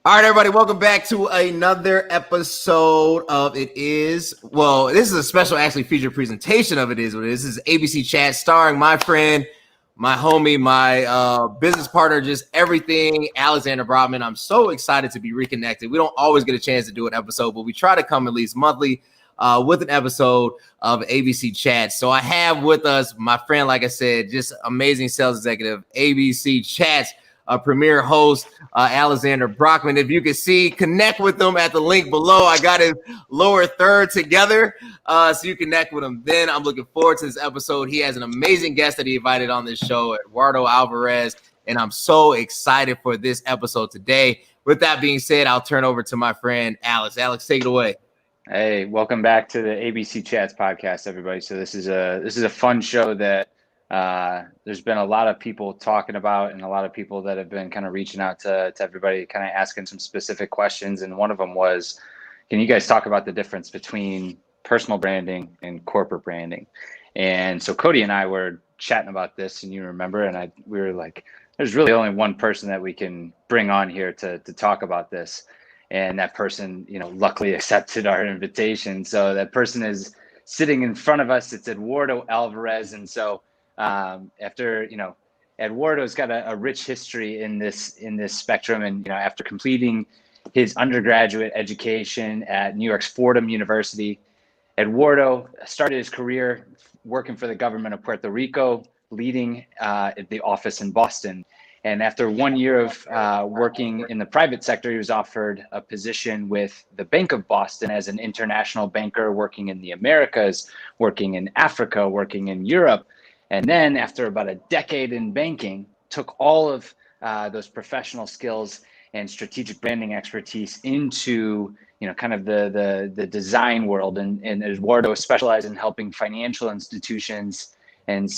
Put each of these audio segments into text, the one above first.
All right, everybody, welcome back to another episode of It Is. Well, this is a special actually featured presentation of It Is What It Is. This is ABC Chat starring my friend, my homie, my business partner, just everything, Alexander Broadman. I'm so excited to be reconnected. We don't always get a chance to do an episode, but we try to come at least monthly with an episode of ABC Chat. So I have with us my friend, like I said, just amazing sales executive, ABC Chats, premier host, Alexander Brockman. If you can see, connect with him at the link below. I got his lower third together, so you connect with him. Then I'm looking forward to this episode. He has an amazing guest that he invited on this show, Eduardo Alvarez, and I'm so excited for this episode today. With that being said, I'll turn over to my friend Alex. Alex, take it away. Hey, welcome back to the ABC Chats podcast, everybody. So this is a fun show that there's been a lot of people talking about, and a lot of people that have been kind of reaching out to everybody, kind of asking some specific questions. And one of them was, can you guys talk about the difference between personal branding and corporate branding? And so Cody and I were chatting about this, and you remember, and we were like, there's really only one person that we can bring on here to talk about this. And that person, luckily accepted our invitation. So that person is sitting in front of us. It's Eduardo Alvarez. And so after, Eduardo's got a rich history in this spectrum. And, after completing his undergraduate education at New York's Fordham University, Eduardo started his career working for the government of Puerto Rico, leading the office in Boston. And after 1 year of working in the private sector, he was offered a position with the Bank of Boston as an international banker, working in the Americas, working in Africa, working in Europe. And then after about a decade in banking, took all of those professional skills and strategic branding expertise into kind of the design world. And Eduardo specialized in helping financial institutions and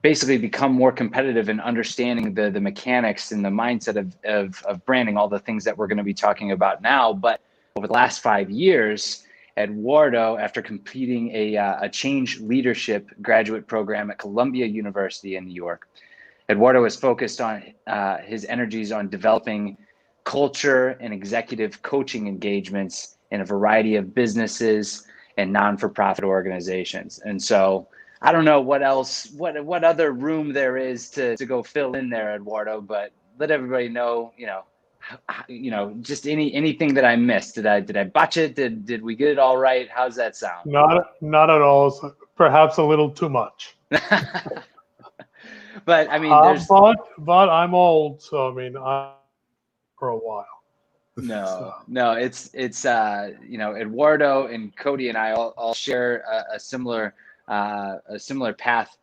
basically become more competitive in understanding the mechanics and the mindset of branding, all the things that we're going to be talking about now. But over the last 5 years, Eduardo, after completing a change leadership graduate program at Columbia University in New York, Eduardo is focused on his energies on developing culture and executive coaching engagements in a variety of businesses and non-for-profit organizations. And so I don't know what else, what other room there is to go fill in there, Eduardo, but let everybody know, just anything that I missed. Did I botch it? Did we get it all right? How's that sound? Not at all. Perhaps a little too much. But I mean, but I'm old, so I mean, for a while. No, it's Eduardo and Cody and I all share a similar path.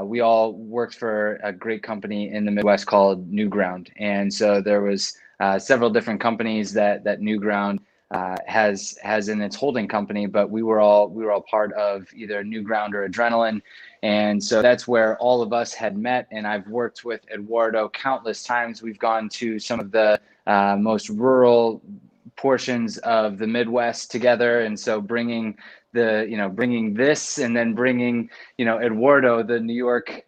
We all worked for a great company in the Midwest called Newground, and so there was several different companies that Newground has in its holding company, but we were all part of either Newground or Adrenaline, and so that's where all of us had met. And I've worked with Eduardo countless times. We've gone to some of the most rural portions of the Midwest together, and so bringing this, and then bringing Eduardo, the New York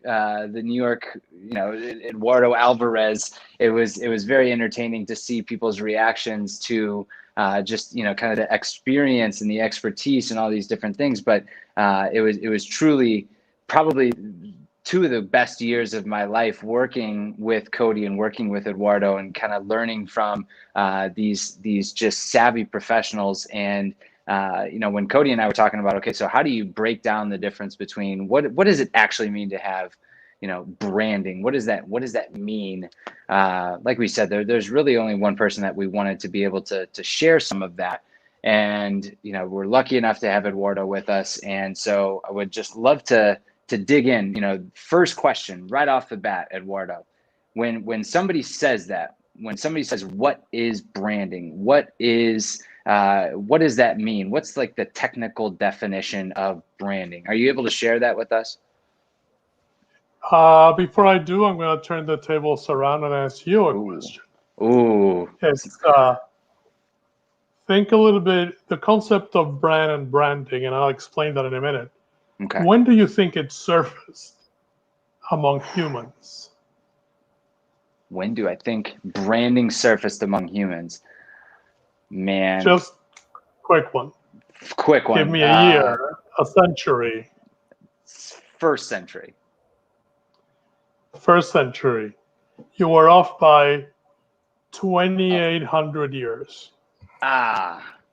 Eduardo Alvarez. It was very entertaining to see people's reactions to just kind of the experience and the expertise and all these different things. But it was truly probably two of the best years of my life working with Cody and working with Eduardo, and kind of learning from these just savvy professionals. And when Cody and I were talking about, okay, so how do you break down the difference between what does it actually mean to have branding? What does that mean? Like we said, there's really only one person that we wanted to be able to share some of that. And we're lucky enough to have Eduardo with us. And so I would just love to dig in. First question right off the bat, Eduardo, when somebody says what is branding, what does that mean? What's like the technical definition of branding? Are you able to share that with us? Before I do, I'm going to turn the tables around and ask you a question. Ooh. It's, think a little bit, the concept of brand and branding, and I'll explain that in a minute. Okay. When do you think it surfaced among humans? When do I think branding surfaced among humans? Man, Just quick one. quick one. Give me a year, a century. First century. First century. You were off by 2,800 years.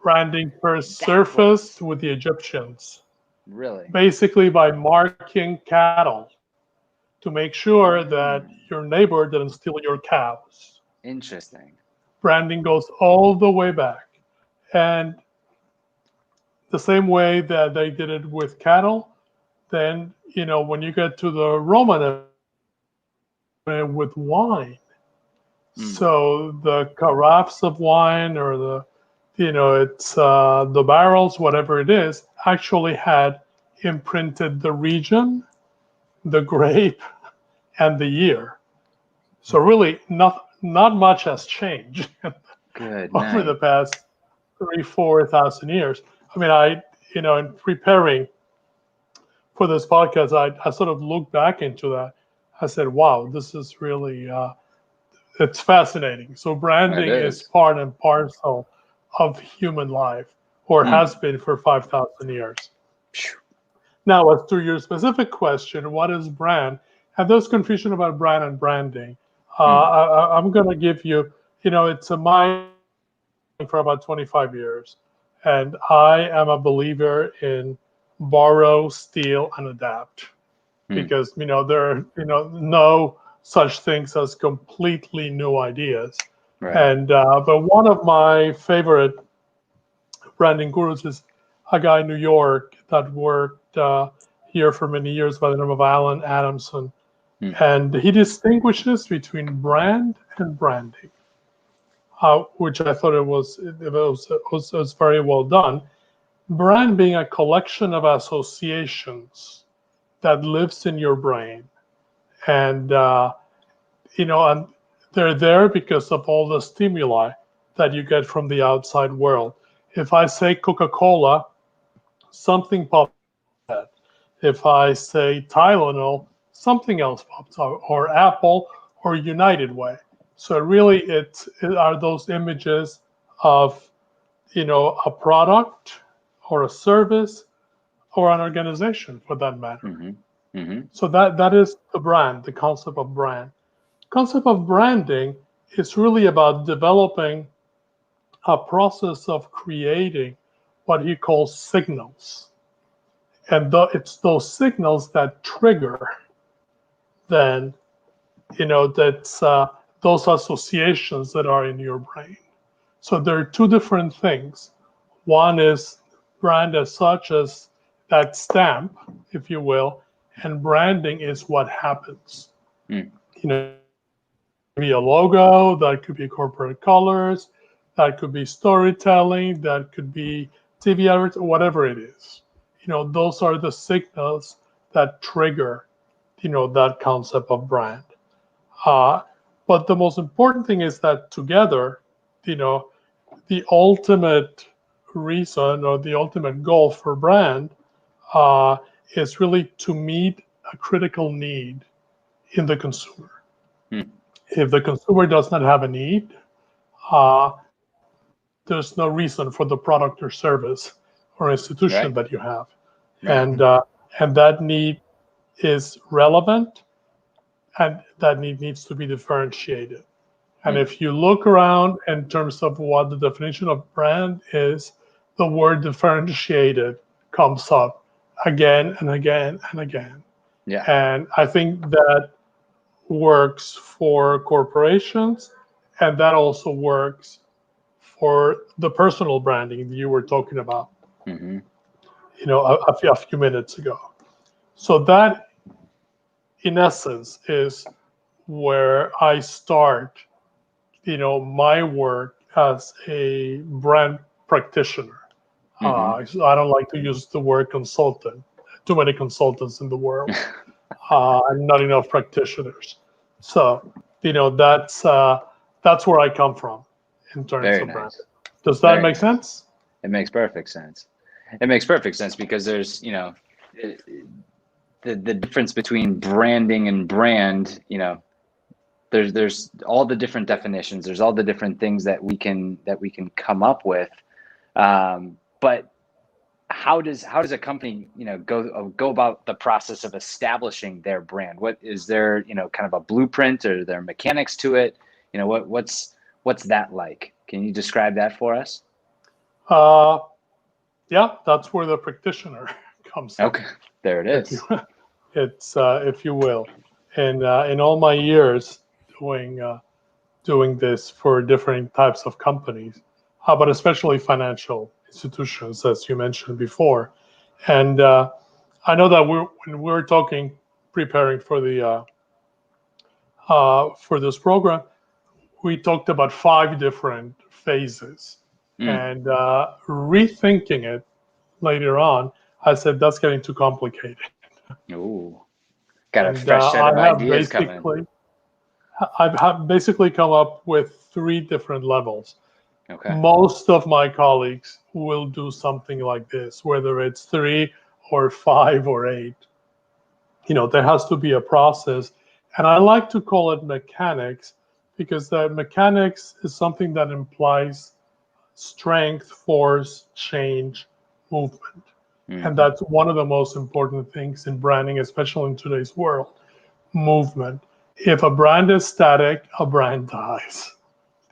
Branding first surfaced with the Egyptians. Really? Basically by marking cattle to make sure that your neighbor didn't steal your cows. Interesting. Branding goes all the way back. And the same way that they did it with cattle, then, when you get to the Roman with wine, so the carafes of wine or it's the barrels, whatever it is, actually had imprinted the region, the grape, and the year. So really, not much has changed over the past 3,000-4,000 years. I mean, in preparing for this podcast, I sort of looked back into that. I said, wow, this is really, it's fascinating. So branding is part and parcel of human life, or has been for 5,000 years. Now, as to your specific question, what is brand? And there's confusion about brand and branding. I'm going to give you, it's a mind for about 25 years. And I am a believer in borrow, steal, and adapt. Because, there are, no such things as completely new ideas. Right. And, but one of my favorite branding gurus is a guy in New York that worked here for many years by the name of Alan Adamson. And he distinguishes between brand and branding, which I thought it was very well done. Brand being a collection of associations that lives in your brain. And, and they're there because of all the stimuli that you get from the outside world. If I say Coca-Cola, something pops up. If I say Tylenol, something else pops up, or Apple, or United Way. So really, it are those images of, a product or a service or an organization, for that matter. So that is the brand, the concept of brand. Concept of branding is really about developing a process of creating what he calls signals. And it's those signals that trigger then, that's those associations that are in your brain. So there are two different things. One is brand as such as that stamp, if you will, and branding is what happens. Be a logo, that could be corporate colors, that could be storytelling, that could be TV ads, whatever it is. Those are the signals that trigger, that concept of brand. But the most important thing is that together, the ultimate reason or the ultimate goal for brand is really to meet a critical need in the consumer. If the consumer does not have a need, there's no reason for the product or service or institution that you have. And that need is relevant, and that need needs to be differentiated. And if you look around in terms of what the definition of brand is, the word differentiated comes up again and again and again. And I think that works for corporations, and that also works for the personal branding that you were talking about, a few minutes ago. So that, in essence, is where I start, my work as a brand practitioner. I don't like to use the word consultant. Too many consultants in the world, and not enough practitioners. So, that's where I come from in terms of brand. Does that make sense? It makes perfect sense. It makes perfect sense because there's, the difference between branding and brand, there's all the different definitions. There's all the different things that we can come up with. But how does a company, go about the process of establishing their brand? What is there, kind of a blueprint, or there mechanics to it? What's that like? Can you describe that for us? Yeah, that's where the practitioner comes in. Okay, there it is. If you will, and in all my years doing this for different types of companies, but especially financial institutions, as you mentioned before, and I know that when we were preparing for this program, we talked about 5 different phases, and rethinking it later on, I said that's getting too complicated. Ooh, got a And fresh set of ideas coming. I've basically come up with 3 different levels. Okay. Most of my colleagues will do something like this, whether it's 3 or 5 or 8. There has to be a process. And I like to call it mechanics, because the mechanics is something that implies strength, force, change, movement. And that's one of the most important things in branding, especially in today's world, movement. If a brand is static, a brand dies.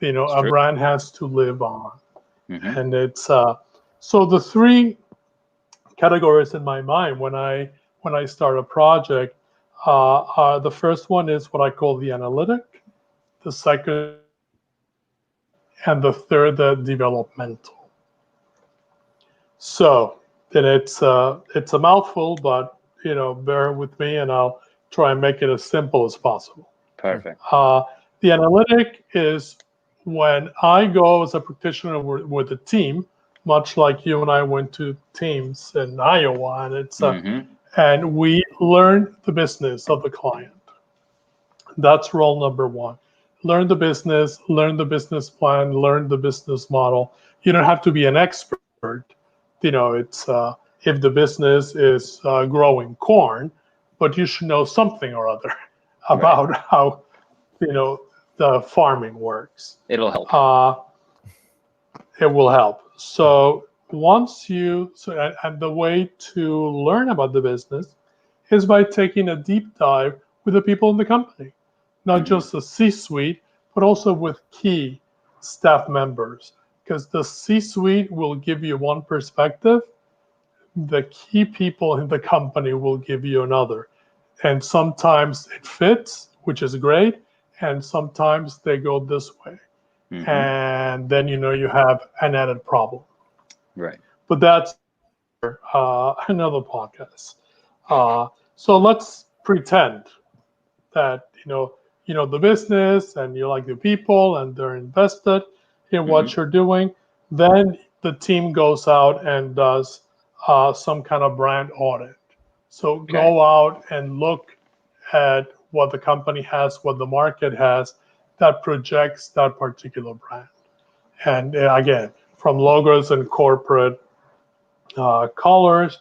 A brand has to live on. And it's so the 3 categories in my mind when I start a project, the first one is what I call the analytic, the second, and the third, the developmental. So then it's a mouthful, but bear with me, and I'll try and make it as simple as possible. Perfect. The analytic is when I go as a practitioner with a team, much like you and I went to teams in Iowa, and it's and we learn the business of the client. That's role number 1. Learn the business plan, learn the business model. You don't have to be an expert. It's if the business is growing corn, but you should know something or other about how the farming works. It'll help. It will help. So and the way to learn about the business is by taking a deep dive with the people in the company, not just the C-suite, but also with key staff members, because the C-suite will give you one perspective, the key people in the company will give you another. And sometimes it fits, which is great, and sometimes they go this way. And then you have an added problem. Right. But that's another podcast. So let's pretend that you know the business, and you like the people, and they're invested in what you're doing. Then the team goes out and does some kind of brand audit. So go out and look at what the company has, what the market has, that projects that particular brand. And again, from logos and corporate colors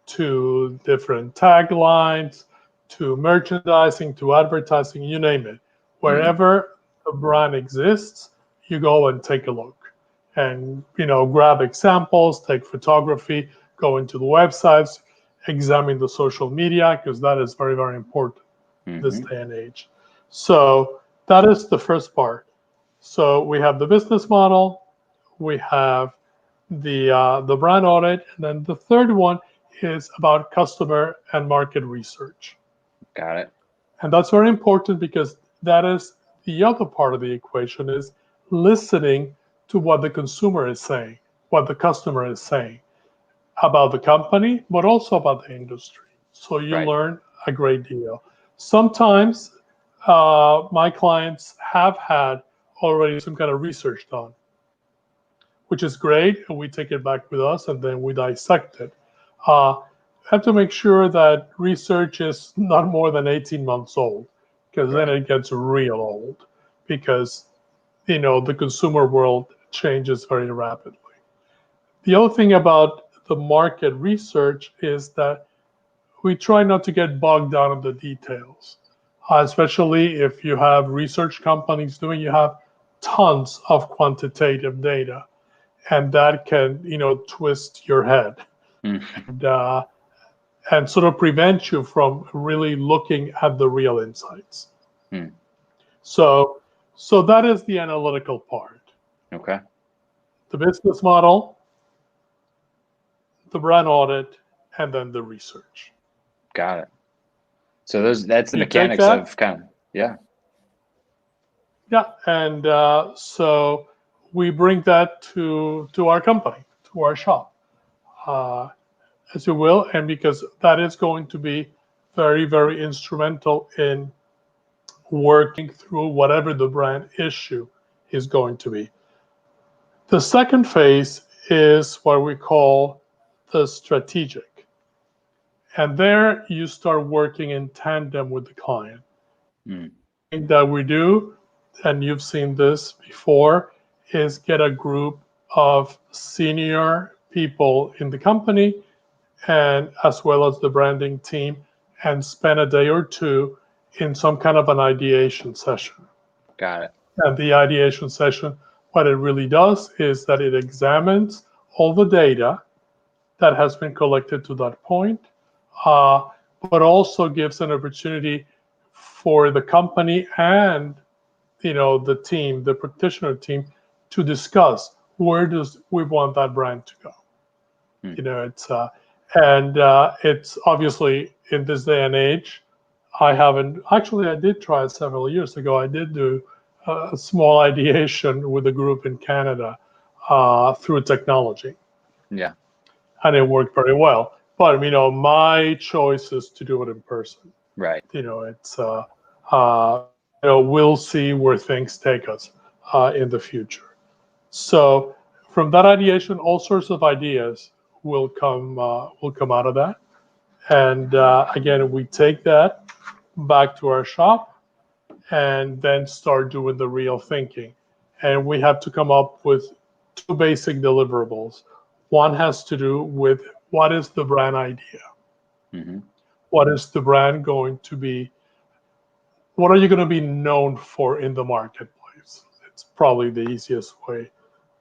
to different taglines to merchandising to advertising, you name it. Wherever the brand exists, you go and take a look and grab examples, take photography, go into the websites, examine the social media, because that is very, very important this day and age. So that is the first part. So we have the business model, we have the brand audit, and then the third one is about customer and market research. Got it. And that's very important, because that is the other part of the equation, is listening to what the consumer is saying, what the customer is saying about the company, but also about the industry. So you learn a great deal. Sometimes my clients have had already some kind of research done, which is great, and we take it back with us, and then we dissect it. Have to make sure that research is not more than 18 months old, because then it gets real old, because the consumer world changes very rapidly. The other thing about the market research is that we try not to get bogged down in the details. especially if you have research companies doing, you have tons of quantitative data, and that can, twist your head Mm. and, and sort of prevent you from really looking at the real insights. Mm. So that is the analytical part. Okay. The business model, the brand audit, and then the research. Got it. So that's the You take mechanics that, of kind of, yeah. yeah, and so we bring that to our company, to our shop, uh, as you will, and because that is going to be very, very instrumental in working through whatever the brand issue is going to be. The second phase is what we call the strategic. And there you start working in tandem with the client. Mm. Thing that we do, and you've seen this before, is get a group of senior people in the company and as well as the branding team and spend a day or two in some kind of an ideation session. Got it. And the ideation session, what it really does is that it examines all the data that has been collected to that point, but also gives an opportunity for the company and the team, the practitioner team, to discuss where does we want that brand to go. Mm. It's obviously in this day and age. I haven't actually. I did try it several years ago. I did do a small ideation with a group in Canada through technology, Yeah. and it worked very well. But my choice is to do it in person. Right. It's we'll see where things take us in the future. So from that ideation, all sorts of ideas will come out of that. And again, we take that back to our shop and then start doing the real thinking. And we have to come up with two basic deliverables. One has to do with what is the brand idea? Mm-hmm. What is the brand going to be? What are you going to be known for in the marketplace? It's probably the easiest way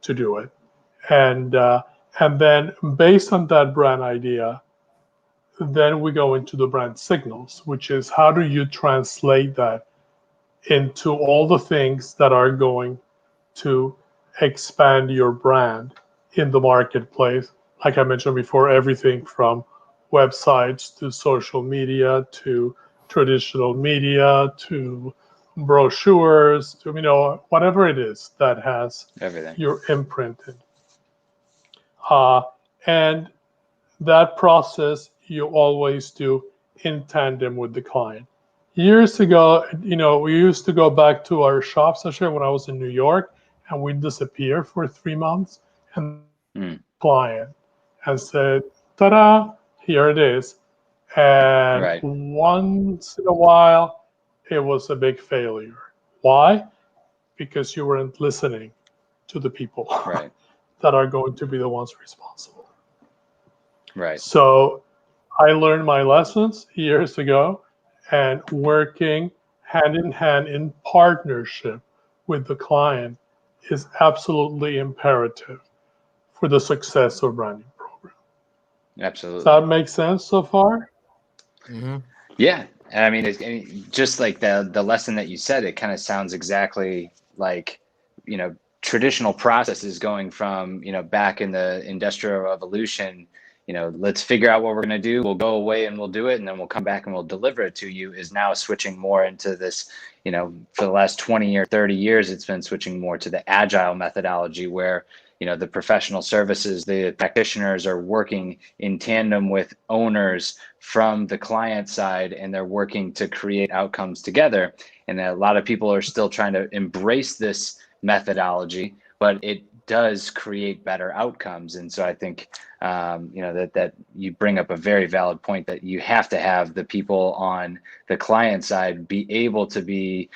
to do it. And then based on that brand idea, then we go into the brand signals, which is how do you translate that into all the things that are going to expand your brand in the marketplace. Like I mentioned before, everything from websites to social media to traditional media to brochures to whatever it is that has Everything. your imprint in. And that process you always do in tandem with the client. Years ago, we used to go back to our shops, actually, when I was in New York, and we'd disappear for 3 months, and Mm. client and said, ta-da, here it is. And Right. once in a while, it was a big failure. Why? Because you weren't listening to the people Right. that are going to be the ones responsible. Right. So I learned my lessons years ago, and working hand in hand in partnership with the client is absolutely imperative for the success of branding program. Does Absolutely. that make sense so far? Mm-hmm. Yeah. I mean, just like the lesson that you said, it kind of sounds exactly like, traditional processes going from, back in the Industrial Revolution, let's figure out what we're going to do. We'll go away and we'll do it. And then we'll come back and we'll deliver it to you, is now switching more into this, for the last 20 or 30 years, it's been switching more to the agile methodology where, the professional services, the practitioners are working in tandem with owners from the client side, and they're working to create outcomes together. And a lot of people are still trying to embrace this methodology, but it does create better outcomes. And so I think, that you bring up a very valid point, that you have to have the people on the client side be able to be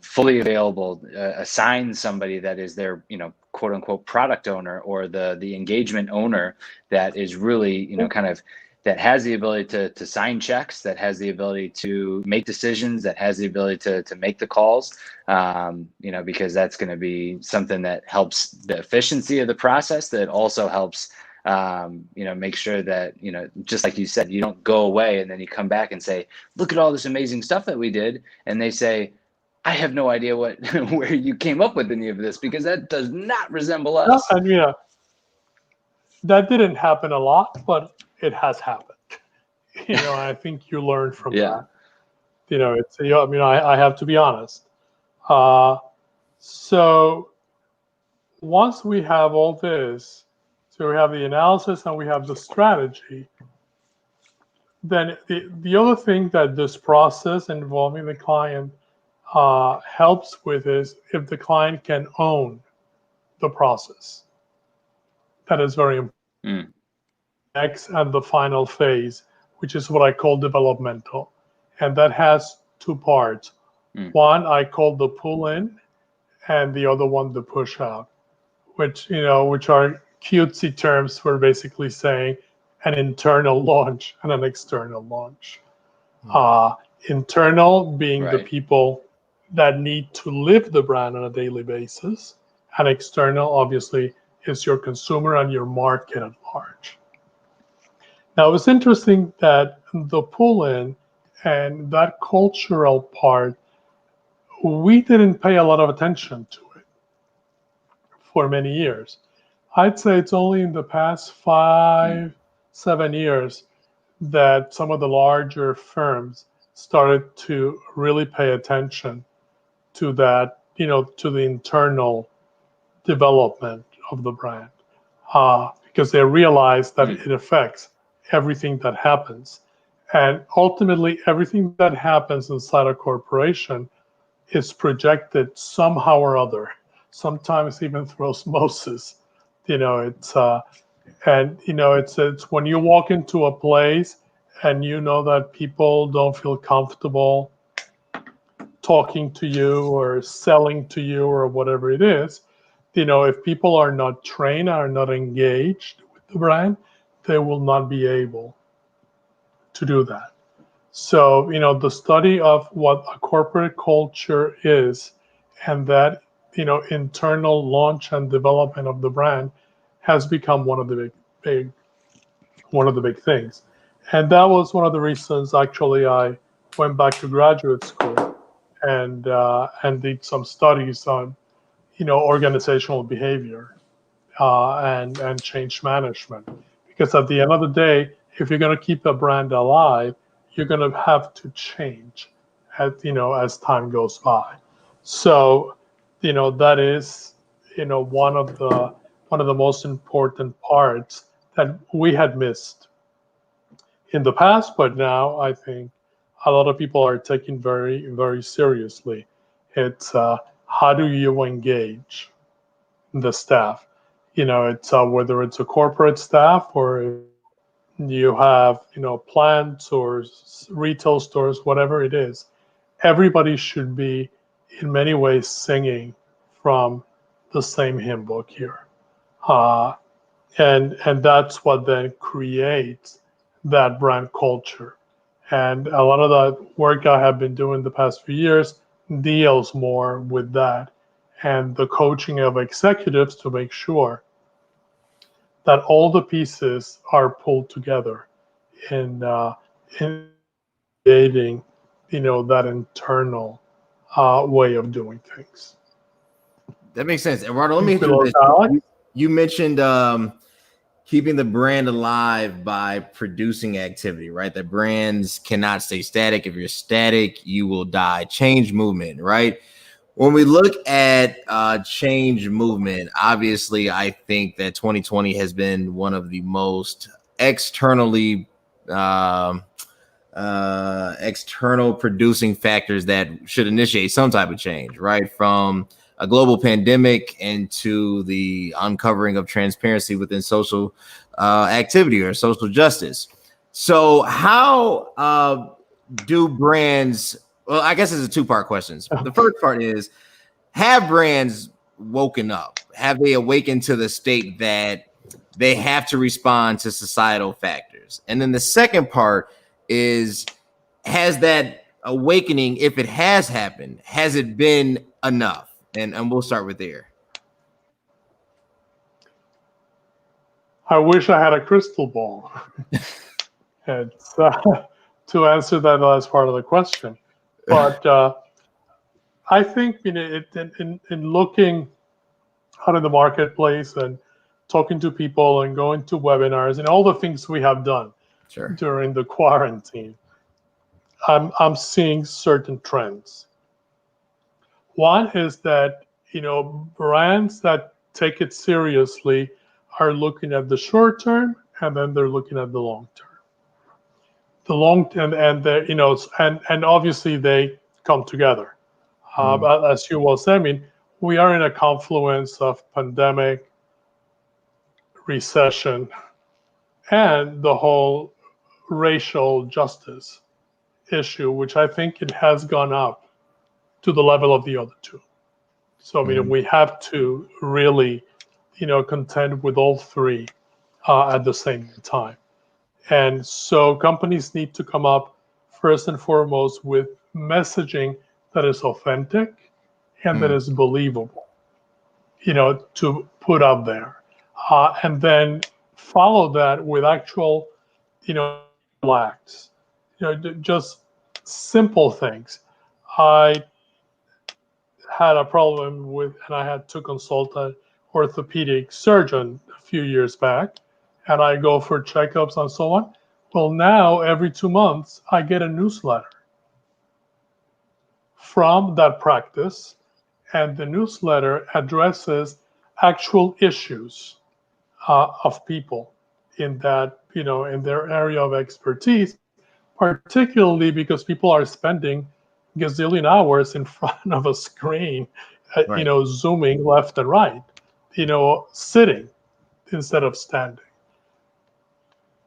fully available, assign somebody that is their, quote unquote product owner, or the engagement owner that is really, kind of that has the ability to sign checks, that has the ability to make decisions, that has the ability to make the calls, because that's going to be something that helps the efficiency of the process, that also helps, make sure that, just like you said, you don't go away and then you come back and say, look at all this amazing stuff that we did. And they say, I have no idea where you came up with any of this, because that does not resemble us. No, and that didn't happen a lot, but it has happened. I think you learn from that. It's I have to be honest. So once we have all this, so we have the analysis and we have the strategy, then the other thing that this process involving the client helps with is if the client can own the process. That is very important. Next, and the final phase, which is what I call developmental. And that has two parts. One I call the pull in, and the other one the push out, which are cutesy terms for basically saying an internal launch and an external launch. Internal being the people that need to live the brand on a daily basis, and external obviously is your consumer and your market at large. Now, it's interesting that the pull-in and that cultural part, we didn't pay a lot of attention to it for many years. I'd say it's only in the past 5-7 years that some of the larger firms started to really pay attention to that, to the internal development of the brand, because they realized that it affects everything that happens. And ultimately, everything that happens inside a corporation is projected somehow or other, sometimes even through osmosis. It's when you walk into a place and you know that people don't feel comfortable talking to you or selling to you or whatever it is, if people are not trained, are not engaged with the brand, they will not be able to do that. So, the study of what a corporate culture is and that, internal launch and development of the brand has become one of the big things. And that was one of the reasons actually I went back to graduate school and did some studies on, organizational behavior and change management. Because at the end of the day, if you're going to keep a brand alive, you're going to have to change as time goes by. So, that is, one of the most important parts that we had missed in the past, but now I think a lot of people are taking very, very seriously. It's how do you engage the staff? It's whether it's a corporate staff or you have, plants or retail stores, whatever it is, everybody should be in many ways singing from the same hymn book here. And that's what then creates that brand culture. And a lot of the work I have been doing the past few years deals more with that and the coaching of executives to make sure that all the pieces are pulled together in creating, that internal way of doing things. That makes sense. Eduardo, let me hit you with this. You mentioned keeping the brand alive by producing activity, right? That brands cannot stay static. If you're static, you will die. Change movement, right? When we look at change movement, obviously, I think that 2020 has been one of the most external producing factors that should initiate some type of change, right? From a global pandemic into the uncovering of transparency within social activity or social justice. So how do brands, well, I guess it's a two-part question. The first part is, have brands woken up? Have they awakened to the state that they have to respond to societal factors. And then the second part is, has that awakening, if it has happened, has it been enough? And we'll start with there. I wish I had a crystal ball it's, to answer that last part of the question. But I think in looking out in the marketplace and talking to people and going to webinars and all the things we have done during the quarantine, I'm seeing certain trends. One is that, brands that take it seriously are looking at the short term, and then they're looking at the long term. The long term, and obviously they come together. But as you well said, I mean, we are in a confluence of pandemic, recession, and the whole racial justice issue, which I think it has gone up to the level of the other two. So, I mean, we have to really, contend with all three at the same time. And so companies need to come up first and foremost with messaging that is authentic and that is believable, to put out there. And then follow that with actual, acts, just simple things. I had a problem and I had to consult an orthopedic surgeon a few years back, and I go for checkups and so on. Well, now every 2 months, I get a newsletter from that practice, and the newsletter addresses actual issues of people in that, in their area of expertise, particularly because people are spending gazillion hours in front of a screen, zooming left and right, sitting instead of standing.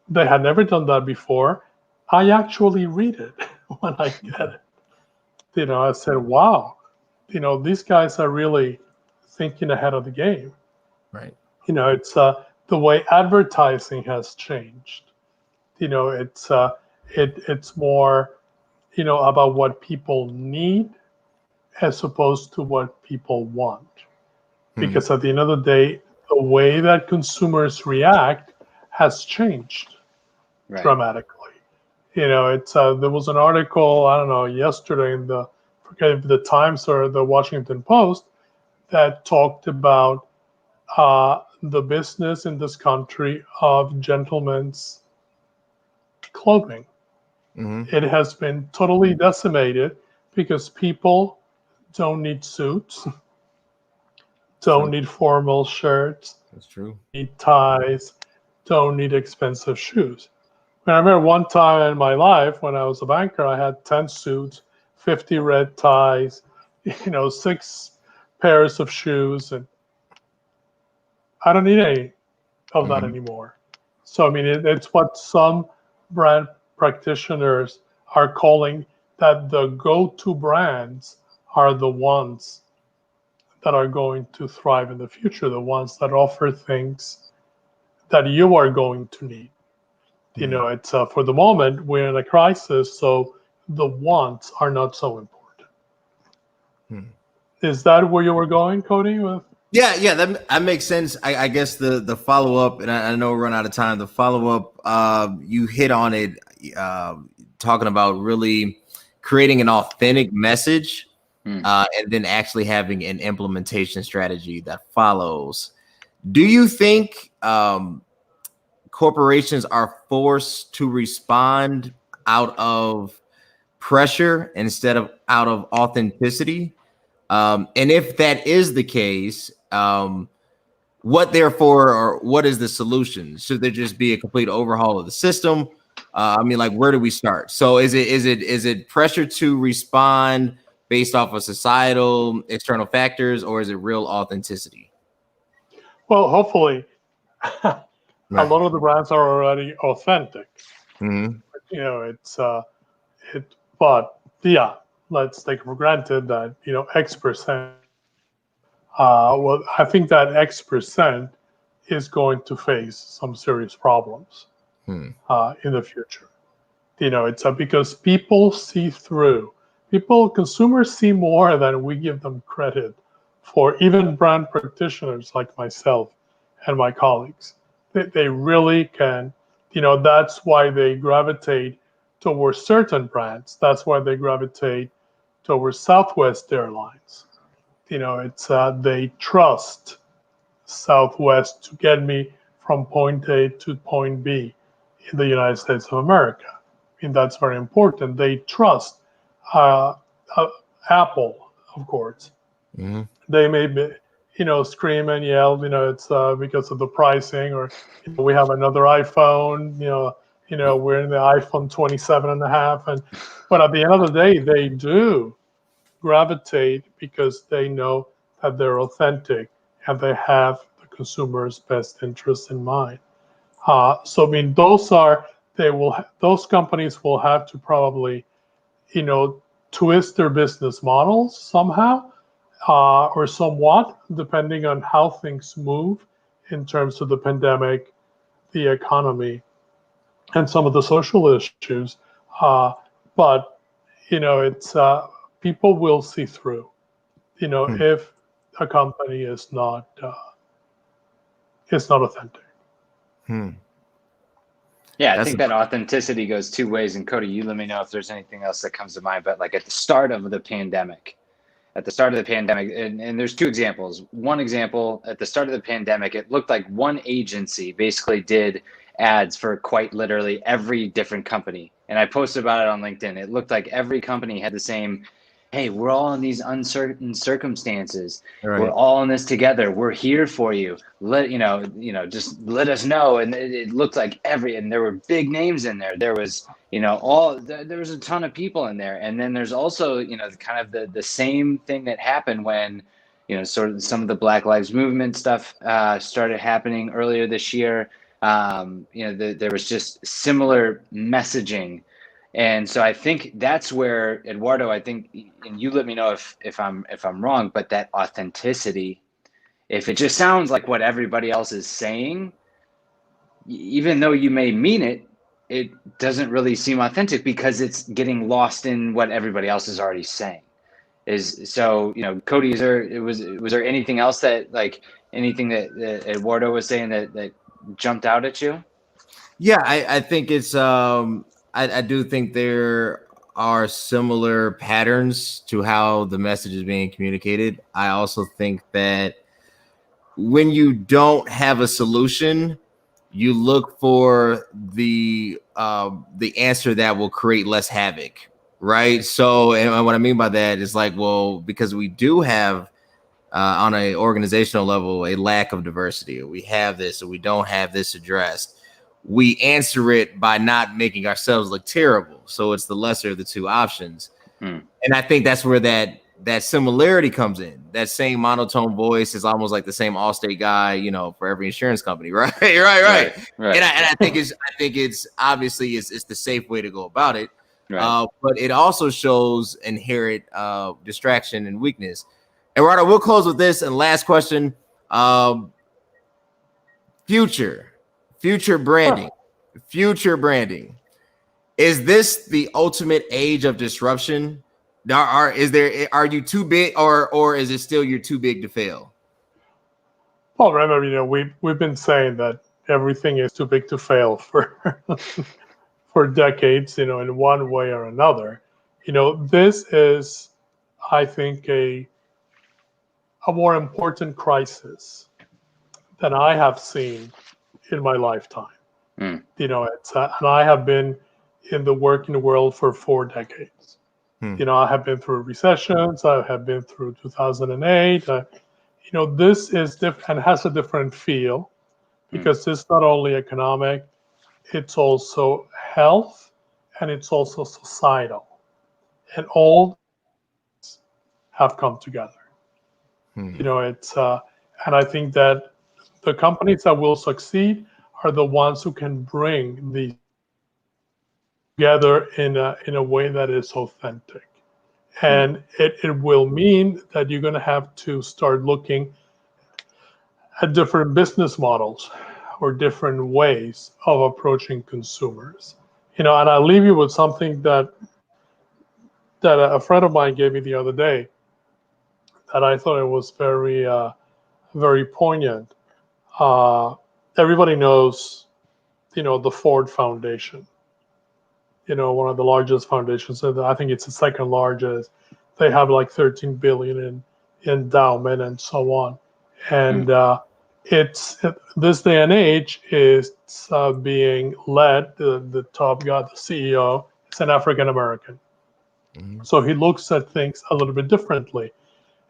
They had never done that before. I actually read it when I get it. I said, wow, these guys are really thinking ahead of the game. Right. It's the way advertising has changed. It's more, about what people need as opposed to what people want. Because at the end of the day, the way that consumers react has changed dramatically. It's there was an article, I don't know, yesterday in the Times or the Washington Post that talked about the business in this country of gentlemen's clothing. It has been totally decimated because people don't need suits, don't need formal shirts. That's true. Need ties, don't need expensive shoes. I remember one time in my life when I was a banker, I had 10 suits, 50 red ties, 6 pairs of shoes, and I don't need any of that anymore. So, I mean, it's what some brand practitioners are calling that the go-to brands are the ones that are going to thrive in the future, the ones that offer things that you are going to need. It's for the moment, we're in a crisis, so the wants are not so important. Is that where you were going, Cody? Yeah, that makes sense. I guess the follow-up, and I know we're running out of time, the follow-up, you hit on it, talking about really creating an authentic message, and then actually having an implementation strategy that follows. Do you think corporations are forced to respond out of pressure instead of out of authenticity? And if that is the case, what therefore, or what is the solution? Should there just be a complete overhaul of the system? I mean, like, where do we start? So is it pressure to respond based off of societal external factors, or is it real authenticity? Well, hopefully, a lot of the brands are already authentic. But yeah, let's take for granted that X percent. Well, I think that X percent is going to face some serious problems in the future. It's because people see through. Consumers see more than we give them credit for, even brand practitioners like myself and my colleagues. They really can, that's why they gravitate towards certain brands. That's why they gravitate towards Southwest Airlines. They trust Southwest to get me from point A to point B in the United States of America. That's very important. They trust Apple, of course. Mm-hmm. They may be, scream and yell, it's because of the pricing, or we have another iPhone, we're in the iPhone 27 and a half. But at the end of the day, they do gravitate because they know that they're authentic and they have the consumer's best interest in mind. Those companies will have to probably, twist their business models somehow, or somewhat, depending on how things move in terms of the pandemic, the economy, and some of the social issues. But it's people will see through. If a company is not authentic. Yeah, I think that authenticity goes two ways. And Cody, you let me know if there's anything else that comes to mind. But like at the start of the pandemic, and there's two examples. One example, at the start of the pandemic, it looked like one agency basically did ads for quite literally every different company. And I posted about it on LinkedIn. It looked like every company had the same, hey, we're all in these uncertain circumstances. Right. We're all in this together. We're here for you. Just let us know. And it looked like and there were big names in there. There was, there was a ton of people in there. And then there's also, kind of the same thing that happened when, sort of some of the Black Lives Movement stuff started happening earlier this year. There was just similar messaging. And so I think that's where, Eduardo, I think, and you let me know if I'm wrong, but that authenticity, if it just sounds like what everybody else is saying, even though you may mean it, it doesn't really seem authentic because it's getting lost in what everybody else is already saying. Cody, was there anything else anything that Eduardo was saying that jumped out at you? Yeah, I think it's I do think there are similar patterns to how the message is being communicated. I also think that when you don't have a solution, you look for the answer that will create less havoc, right? So, and what I mean by that is because we do have on an organizational level a lack of diversity, or we have this, or we don't have this addressed. We answer it by not making ourselves look terrible. So it's the lesser of the two options. And I think that's where that similarity comes in. That same monotone voice is almost like the same Allstate guy, for every insurance company, right? Right. And I think it's obviously it's the safe way to go about it. Right. But it also shows inherent distraction and weakness. Eduardo, we'll close with this. And last question, future branding. Is this the ultimate age of disruption? Are you too big, or is it still you're too big to fail? Well, remember, we've been saying that everything is too big to fail for for decades, in one way or another. This is, I think, a more important crisis than I have seen in my lifetime. And I have been in the working world for 4 decades. I have been through recessions. I have been through 2008. This is different and has a different feel because it's not only economic, it's also health, and it's also societal. And all have come together. And I think that the companies that will succeed are the ones who can bring these together in a way that is authentic. And it will mean that you're going to have to start looking at different business models or different ways of approaching consumers. And I leave you with something that a friend of mine gave me the other day that I thought it was very, very poignant. Everybody knows, the Ford Foundation, one of the largest foundations. I think it's the second largest. They have like 13 billion in endowment and so on. And it's this day and age is being led, the top guy, the CEO, is an African American. So he looks at things a little bit differently.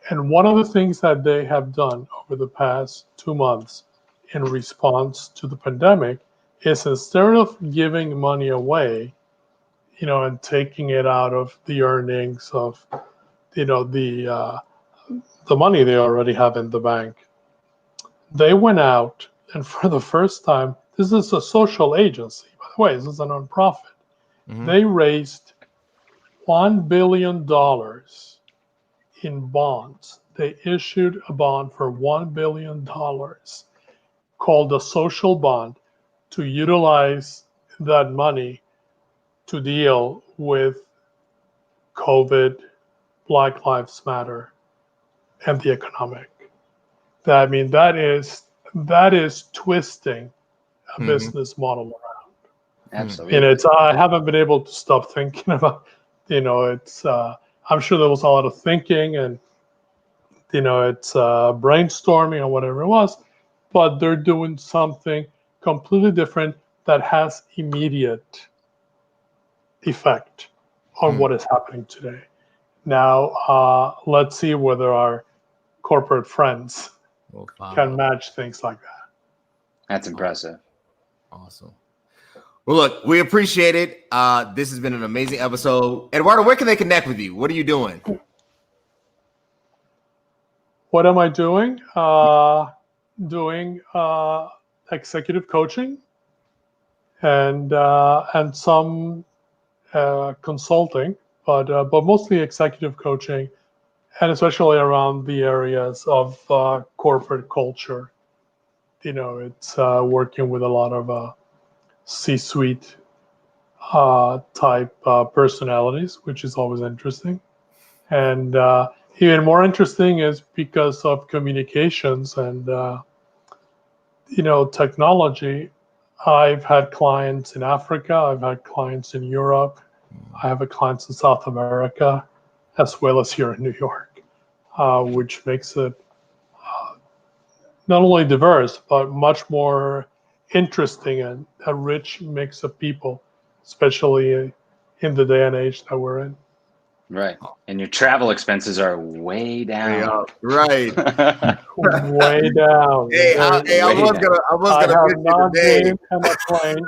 And one of the things that they have done over the past 2 months in response to the pandemic is, instead of giving money away, and taking it out of the earnings of, the money they already have in the bank, they went out, and for the first time, this is a social agency, by the way, this is a nonprofit. They raised $1 billion in bonds. They issued a bond for $1 billion called a social bond to utilize that money to deal with COVID, Black Lives Matter, and the economic. That is twisting a business model around. Absolutely. And I haven't been able to stop thinking about, I'm sure there was a lot of thinking and, it's brainstorming or whatever it was, but they're doing something completely different that has immediate effect on what is happening today. Now, let's see whether our corporate friends can match things like that. That's impressive. Awesome. Well, look, we appreciate it. This has been an amazing episode. Eduardo, where can they connect with you? What are you doing? What am I doing? Doing executive coaching and some consulting, but mostly executive coaching, and especially around the areas of corporate culture. It's working with a lot of C-suite type personalities, which is always interesting. And even more interesting is because of communications and technology. I've had clients in Africa, I've had clients in Europe, I have clients in South America, as well as here in New York, which makes it not only diverse, but much more interesting and a rich mix of people, especially in the day and age that we're in. Right. And your travel expenses are way down. Right. Way down. I was gonna have mention not today. been on a plane.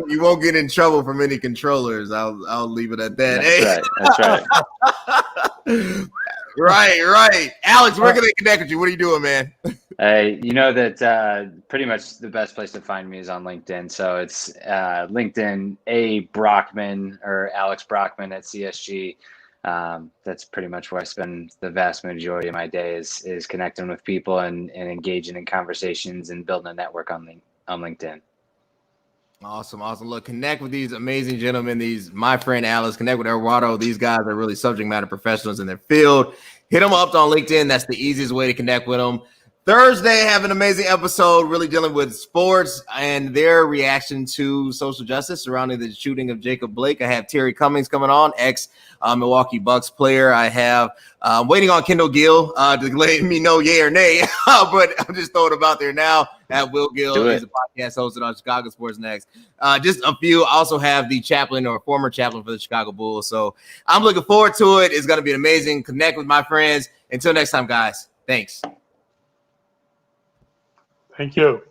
You won't get in trouble from any controllers. I'll leave it at that. That's right. Right. Alex, where can they connect with you? What are you doing, man? You know that pretty much the best place to find me is on LinkedIn. So it's LinkedIn A Brockman or Alex Brockman at CSG. That's pretty much where I spend the vast majority of my day is connecting with people and engaging in conversations and building a network on LinkedIn. Awesome. Look, connect with these amazing gentlemen. My friend Alex, connect with Eduardo. These guys are really subject matter professionals in their field. Hit them up on LinkedIn. That's the easiest way to connect with them. Thursday, have an amazing episode really dealing with sports and their reaction to social justice surrounding the shooting of Jacob Blake. I have Terry Cummings coming on, ex-Milwaukee Bucks player. I have waiting on Kendall Gill to let me know yay or nay, but I'm just throwing them out there now. At Will Gill, he's a podcast hosted on Chicago Sports Next. Just a few. I also have the chaplain or former chaplain for the Chicago Bulls. So I'm looking forward to it. It's going to be amazing. Connect with my friends. Until next time, guys. Thanks. Thank you.